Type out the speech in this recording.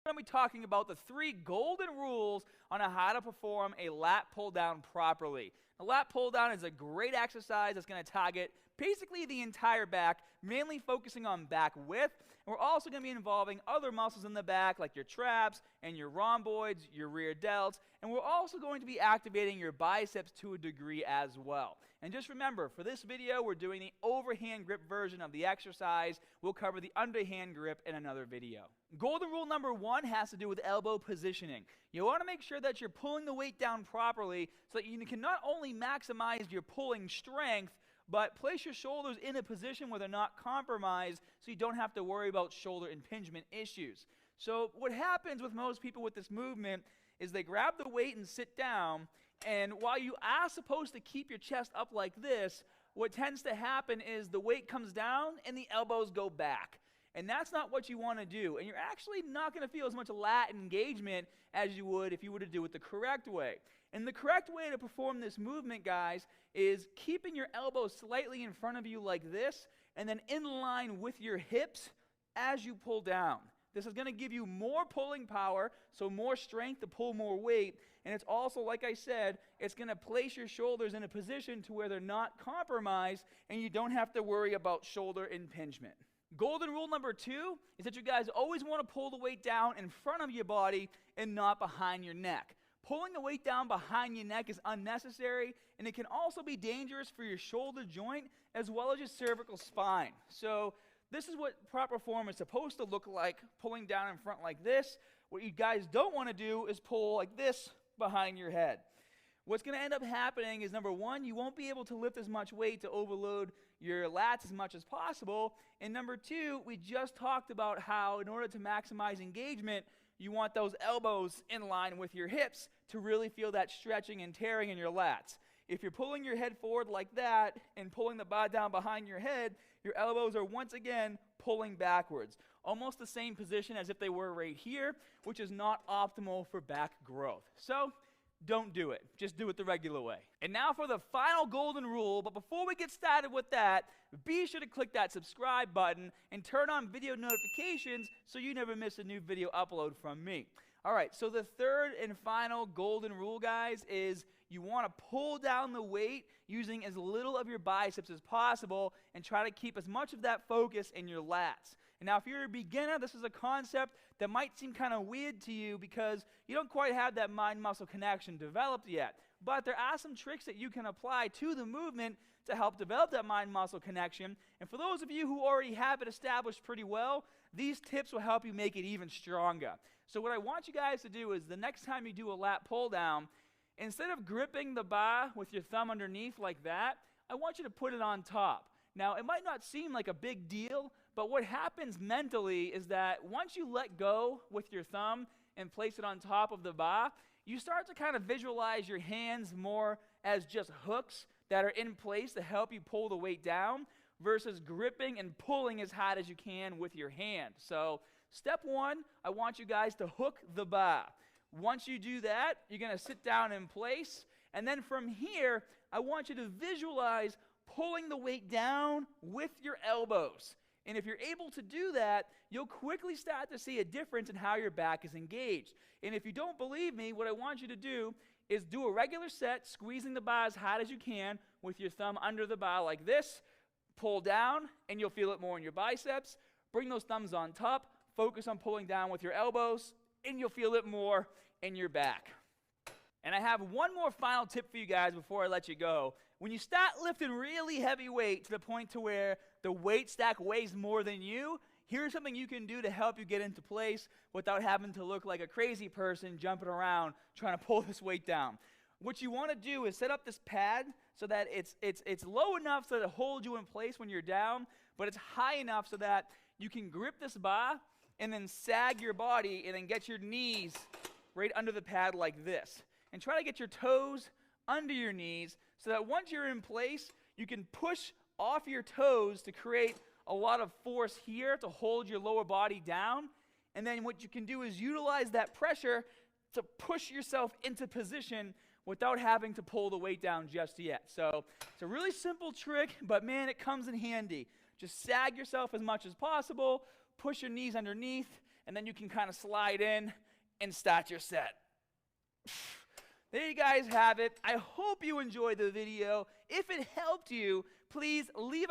going to be talking about the 3 golden rules on how to perform a lat pull down properly. A lat pull down is a great exercise that's going to target basically the entire back, mainly focusing on back width. And we're also going to be involving other muscles in the back like your traps and your rhomboids, your rear delts, and we're also going to be activating your biceps to a degree as well. And just remember, for this video, we're doing the overhand grip version of the exercise. We'll cover the underhand grip in another video. Golden rule number 1 has to do with elbow positioning. You want to make sure that you're pulling the weight down properly so that you can not only maximize your pulling strength, but place your shoulders in a position where they're not compromised so you don't have to worry about shoulder impingement issues. So what happens with most people with this movement is they grab the weight and sit down, and while you are supposed to keep your chest up like this, what tends to happen is the weight comes down and the elbows go back. And that's not what you want to do. And you're actually not going to feel as much lat engagement as you would if you were to do it the correct way. And the correct way to perform this movement, guys, is keeping your elbows slightly in front of you like this, and then in line with your hips as you pull down. This is going to give you more pulling power, so more strength to pull more weight. And it's also, like I said, it's going to place your shoulders in a position to where they're not compromised, and you don't have to worry about shoulder impingement. Golden rule number 2 is that you guys always want to pull the weight down in front of your body and not behind your neck. Pulling the weight down behind your neck is unnecessary, and it can also be dangerous for your shoulder joint as well as your cervical spine. So this is what proper form is supposed to look like, pulling down in front like this. What you guys don't want to do is pull like this behind your head. What's going to end up happening is, number 1, you won't be able to lift as much weight to overload your lats as much as possible. And number 2, we just talked about how in order to maximize engagement, you want those elbows in line with your hips to really feel that stretching and tearing in your lats. If you're pulling your head forward like that and pulling the bar down behind your head, your elbows are once again pulling backwards. Almost the same position as if they were right here, which is not optimal for back growth. So don't do it. Just do it the regular way. And now for the final golden rule, but before we get started with that, be sure to click that subscribe button and turn on video notifications so you never miss a new video upload from me. All right, so the third and final golden rule, guys, is you want to pull down the weight using as little of your biceps as possible and try to keep as much of that focus in your lats. And now if you're a beginner, this is a concept that might seem kind of weird to you because you don't quite have that mind-muscle connection developed yet. But there are some tricks that you can apply to the movement to help develop that mind-muscle connection. And for those of you who already have it established pretty well, these tips will help you make it even stronger. So what I want you guys to do is the next time you do a lat pull down, instead of gripping the bar with your thumb underneath like that, I want you to put it on top. Now, it might not seem like a big deal, but what happens mentally is that once you let go with your thumb and place it on top of the bar, you start to kind of visualize your hands more as just hooks that are in place to help you pull the weight down versus gripping and pulling as hard as you can with your hand. So step 1, I want you guys to hook the bar. Once you do that, you're going to sit down in place, and then from here, I want you to visualize pulling the weight down with your elbows. And if you're able to do that, you'll quickly start to see a difference in how your back is engaged. And if you don't believe me, what I want you to do is do a regular set, squeezing the bar as hard as you can with your thumb under the bar like this. Pull down, and you'll feel it more in your biceps. Bring those thumbs on top. Focus on pulling down with your elbows, and you'll feel it more in your back. And I have one more final tip for you guys before I let you go. When you start lifting really heavy weight to the point to where the weight stack weighs more than you, here's something you can do to help you get into place without having to look like a crazy person jumping around trying to pull this weight down. What you want to do is set up this pad so that it's low enough so that it holds you in place when you're down, but it's high enough so that you can grip this bar and then sag your body and then get your knees right under the pad like this. And try to get your toes under your knees so that once you're in place, you can push off your toes to create a lot of force here to hold your lower body down. And then what you can do is utilize that pressure to push yourself into position without having to pull the weight down just yet. So it's a really simple trick, but man, it comes in handy. Just sag yourself as much as possible, push your knees underneath, and then you can kind of slide in and start your set. There you guys have it. I hope you enjoyed the video. If it helped you, please leave